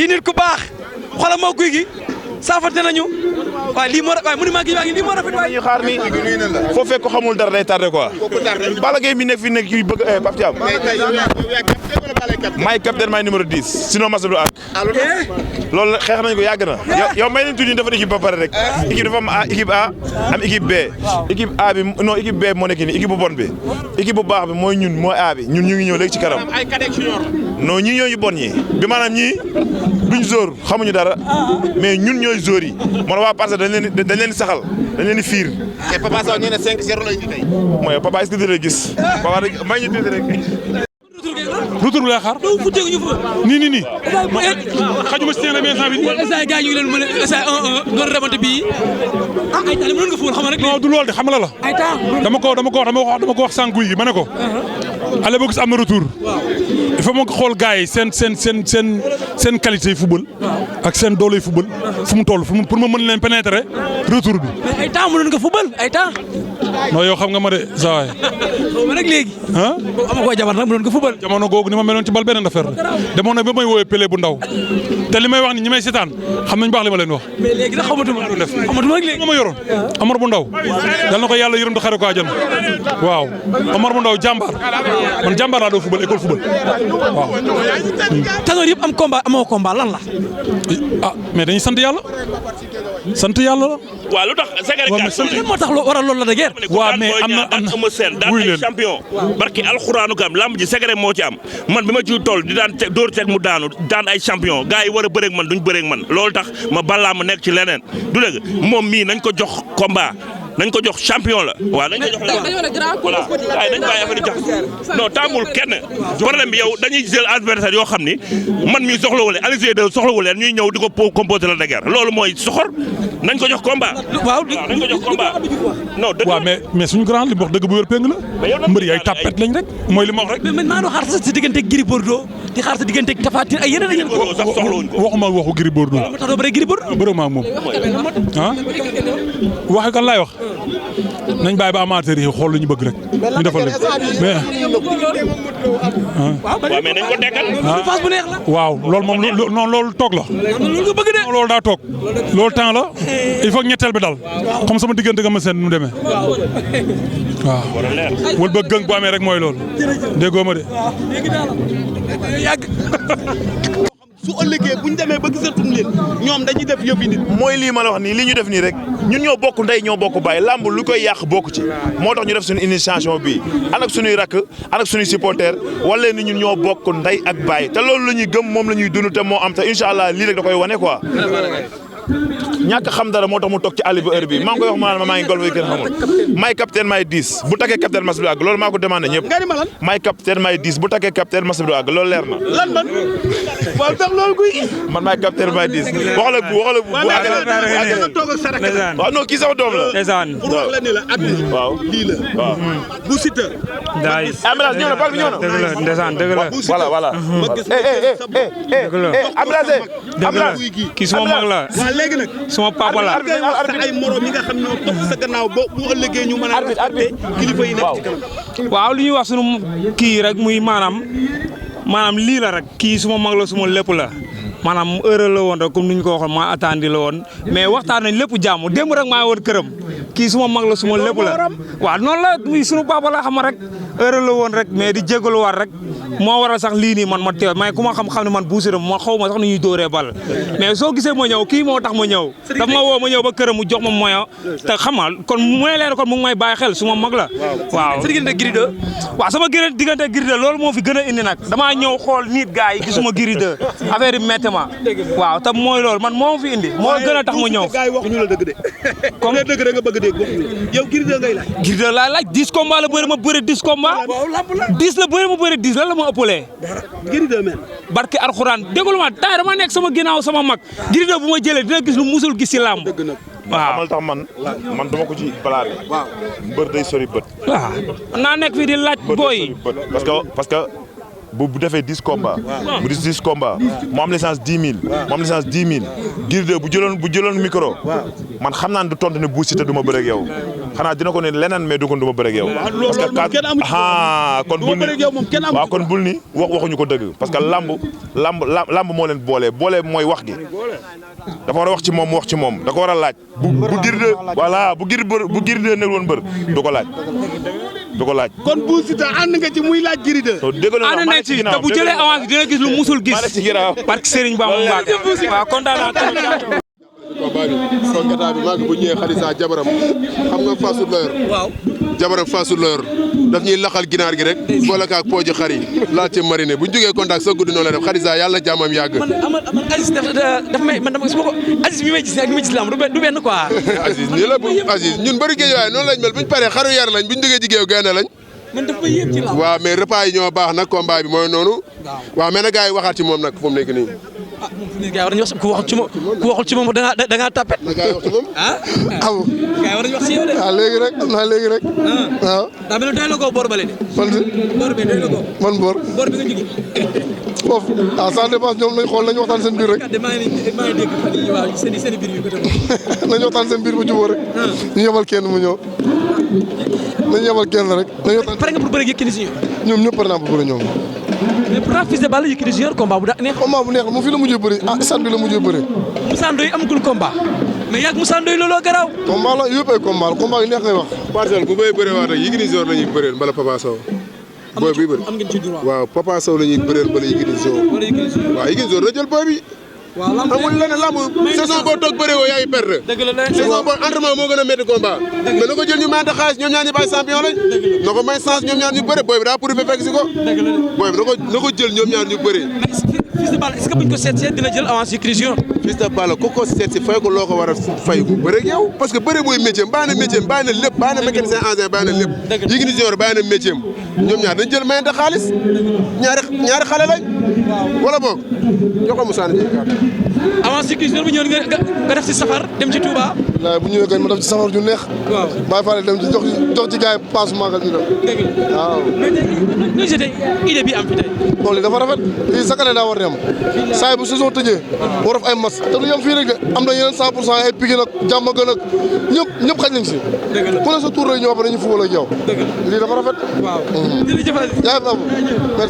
di nit ku baax xoolal moo guy gi saafante nañu waaye lii moo waaye monument gi lii moo rafet waaye ñu xaar ni foo fekk ko xamul dara day tardé quoi Balla Gaye mi nekk fi nekk yu bëgg Pape Thiam maay capitaine maay numéro 10 sinon mas du ak loolu xeex nañ ko yàgg na yow may leen tuuti dafa équipe ba pare rek équipe dafa am équipe A am équipe B équipe A bi non équipe B moo nekk nii équipe bu bon bi équipe bu baax bi mooy ñun mooy A bi ñun ñu ngi ñëw léegi ci kanam non ñii ñoo ñu bon ñi bi maanaam ñii duñ zóor xamuñu dara mais ñun ñooy zóor yi moo waa parce que dañ leen saxal dañ leen di fiir te Papa Sow nee na 5-0 la indi tey mooy Papa est-ce que dina gis Papa rek may ñu tuuti rek retour bi lay xaar. nii. xajuma si terrain bi instant bii. instant gars yi ñu ngi leen mën a instant 1-1 doon remonté bii ay temps mënoon nga fóol xam rek. non du loolu de xam la la. ay temps dama ko wax sànq guy gi ma ne ko. allez boo gis am na retour. il faut ma xool gars yi seen qualité yi football. ak seen doole yi football. fu mu toll pour ma mën leen pénétrer retour bi. mais ay temps mënoon nga football ay temps. non yow xam nga ma de saa waay. xaw ma rek léegi. ah. ama koo jabar nag mënoon nga football. jamono googu ni ma meloon ci bal beneen affaire la demoon na ba may woowee Pelé bu ndaw te li may wax ni ñi may seetaan xam nañ baax li ma leen wax. mais léegi nag xamatuma rek léegi. ma yoroon Omar bu ndaw yal na ko yàlla yërëm di xare ko àjjana waaw Omar bu ndaw jàmbaar man jàmbaar laa doo football école football waaw. tanoor yëpp am combat amoo combat lan la. ah mais dañuy sant yàlla la. waaw lu tax ségrégation lan moo tax waral loolu la de guerre. waaw mais am na daan ay champion barki alxuraanu kam lamb ji ségré moo ci am man bi ma ciy toll di daan dóor teg mu daanu daan ay champion gars yi war a bëreeg man duñ bëreeg man loolu tax ma balaa ma nekk ci leneen du dëgg moom mii nañ ko jox combat nañ ko jox champion la waaw nañ ko jox voilà waaye nañ bàyyi affaire di jox non taamul kenn problème bi yow dañuy jël adversaire yoo xam ni man mii soxlawu leen Alizé de soxlawu leen ñuy ñëw di ko composé la de guerre loolu mooy soxor nañ ko jox combat. waaw nañ ko jox combat. non dëgg waaw mais suñu grand li mu wax dëgg bu wér péng la mbër yi ay tapet lañ rek mooy li ma wax rek. mais maa ngi xaar sa diggante Gris Bordeaux di xaar sa diggante Tapha Tine ay yeneen ko sax soxlawuñ ko waxuma waxu Gris Bordeaux. moo tax doo bëre Gris Bordeaux. bëre maa moom ah waxe kan laay wax nañ bàyyi ba amateur yi xool lu ñu bëgg rek ñu defal leen mais. waaw mais nañ ko dekkal. phase bu neex la. waaw loolu moom non loolu toog la. loolu nga bëgg de. loolu daa toog loolu temps la il faut ñetteel bi dal comme sama diggante nga ma seen nu mu demee waaw. wala ba gëng bu amee rek mooy loolu déggoo ma de. yàgg. su ëllëgee bu ñu demee ba gisatuñ leen ñoom dañuy def yëf yi nit. mooy lii ma la wax nii li ñu def nii rek ñun ñoo bokk ndey ñoo bokk bàyyi làmb lu koy yàq bokk ci moo tax ñu def suñu initiation bi ànd ak suñuy rakk ànd ak suñuy supporter wala ni ñun ñoo bokk ndey ak bàyyi te loolu la ñuy gëm moom la ñuy dund te moo am te incha allah lii rek da koy wane quoi. ñàkk xam dara moo tax mu toog ci àll bi heure bi maa ngi koy wax ma maa ngi golf yi kenn xamul maay capitaine maay 10 bu takkee capitaine mas bi du àgg loolu maa ko demandé ñëpp maay capitaine maay 10 bu takkee capitaine mas bi du àgg loolu leer na lan man waaw tax loolu guy man maay capitaine maay 10 waxala bu àgg toog ak sa rakk waaw non kii sama doom la pour wax la ni la at waaw lii la waaw bu Siteu ambulance ñëw na bal bi ñëw na dëgg la ndeysaan dëgg la voilà ma gis ambulance kii suma mag la léegi nag suma papa la ay morom yi nga xam ñoo topp sa gannaaw ba bu ëllëgee ñu mën a respecté kilifa yi nekk ci kanam waaw li ñuy wax sunu kii rek muy maanaam lii la rek kii suma mag la suma lépp la maanaam heure la woon rek comme ni ñu ko waxoon maa attandi la woon mais waxtaan nañ lépp jàmm démb rek maa woon këram kii suma mag la suma lépp la waaw noonu la muy sunu papa la xam rek heure la woon rek mais di jégaluwaat rek moo waral sax lii nii man ma teew mais ku ma xam ne man Bou Siteu ma xaw ma sax ni ñuy dóoree bal mais soo gisee ma ñëw kii moo tax ma ñëw daf ma woo ma ñëw ba këram mu jox ma moyen te xam nga kon mu ne leen kon mu ngi may bàyyi xel suma mag la waaw. sa diggante Gris 2. waaw sama diggante Gris 2 loolu moo fi gën a indi nag damaa ñëw xool nit gars yi gisuma Gris 2 affaire yi métti ma waaw te mooy loolu man moo fi indi moo gën a tax ma ñëw. gars yi waxuñu la dëgg de comme la dëgg rek nga bëgg a dégg waxuñu yow Gris 2 ngay laaj. Gris 2 laay laaj 10 combats la bëri ma bëri 10 combats 10 la bëri ma bëri 10 lan la ma ëppalee. Gris 2 men barke alxuraan déglu ma tay dama nekk sama ginnaaw sama mag Gris 2 bu ma jëlee dina gis lu musul gis ci làmb. waaw xamal tax man duma ko ci balaale. waaw mbër day sori bët. waaw naa nekk fii di laaj booy. parce que bu defee 10 combats. bu di 10 combats. mu am licence 10 000. mu am licence 10 000. Gris 2 bu jëloon micro. man xam naa ne du tontu ne Bou Siteu du ma bëre ak yow. xanaa dina ko ne leneen mais du ko duma bëre ak yow. parce que kon bul ni waaw kon bul ni waxuñu ko dëgg parce que lamb moo leen boole mooy wax gi dafa war a wax ci moom mu wax ci moom da ko war a laaj bu girde voilà bu girde ne woon mbër du ko laaj kon Bou Siteu ànd nga ci muy laaj Gris 2 ànd nañ ci te bu jëlee avance dina gis lu musul gis parce que Serigne Bamba Mbacké waaw kontaan naa combat bi son état bi maag bu ñëwee Xalisa jabaram xam nga Fassou Leur jabaram Fassou Leur daf ñuy laxal ginaar gi rek boole ko ak pooji xar yi laal ci mariner bu ñu jógee contact sa guddi noonu la def Xalisa yàlla jàmmam yàgg. man Aziz daf may man dama su ma ko Aziz mi may gis ak mi may gis lamb du benn quoi. Aziz nii la Aziz ñun bëri géej waaye noonu lañ mel bu ñu paree xaru yar lañ bu ñu jógee ci géew gaynde lañ. man daf may yéem ci lamb. waaw mais repas yi ñoo baax nag combat bi mooy noonu. waaw mais nag gars yi waxaat ci moom nag fu mu nekk nii. ah moom fi mu ne gars yi war nañu wax ku waxul ci moom da ngaa tapet. na gars yi wax ci moom. aw gars yi war nañu wax ci yow de. léegi rek am naa léegi rek. waaw. daa mel ni doy la ko boor bale de. boor bi doy la ko. man boor. boor bi nga jógee. foofu ça dépend ñoom nañ xool nañu waxtaan seen biir rek. maa ngi dégg fan yii waaw seen biir yu bëri. nañu waxtaan seen biir bu jubóo rek. ñu yebal kenn mu ñëw. nañu yebal kenn rek. pare nga pour bëre Yékini Junior. ñoom ñëpp pare naa pour bëre ñoom. mais pourtant Fils de Balla Yékini Junior combat bu neex. combat bu neex la mu fi la mujjee bëri stade bi la mujjee bëri. Moussa Ndoye amagul combat mais yàgg Moussa Ndoye looloo garaaw. combat la yëpp ay combat la combat yu neex ngay wax. parcelle ku bay bëree waat rek Yékini Junior la ñuy bëreel mbala Papa Sow. booy bi bëri am ngeen ci droit. waaw Papa Sow la ñuy bëreel mbala Yékini Junior. waaw Yékini Junior la jël booy bi. waaw lamb amul leneen lamb saison boo toog bëree woo yaa ngi perdre. dëgg la saison boo entraînement moo gën a métti combat. mais na ko jël ñu mayante xaalis ñoom ñaar ñu bàyyi champion lañ. na ko may chance ñoom ñaar ñu bëre booy bi daa pour fekk si ko. booy bi na ko jël ñoom ñaar ñu bëre. Fils de Balla est-ce que buñ ko seet dina jël avance Yékini Junior. Fils de Balla ku ko seet si fay ko loo ko war a fay bu bëre ak yow parce que bëre mooy métier bàyyi na métier bàyyi na lépp bàyyi na mécanicien engin bàyyi na lépp. Yékini Junior bàyyi na métier ñoom ñaar dañ jël mayante xaalis ñaari xale lañ. wala boog jox ko Moussa Ndiaye avance Yékini Junior bu ñëw nga def ci safar dem ci Touba. bu ñëwee kañ ma def ci safar ju neex. waaw Baye Fall dem ci jox ci gars yi passe magal ñu dem. waaw. mais tey tey idée bi am fi tey. bon lii dafa rafet lii chaque année daa war di am saa yi bu saison tëjee war def ay match te du yem fii rek de am na yeneen 100% ay Pikine ak Diamaguène ak ñëpp xaj nañ si. ku ne sa tour rek ñëw ba dañuy football ak yow. lii dafa rafet. waaw jërëjëf. jaajëf Abou merci.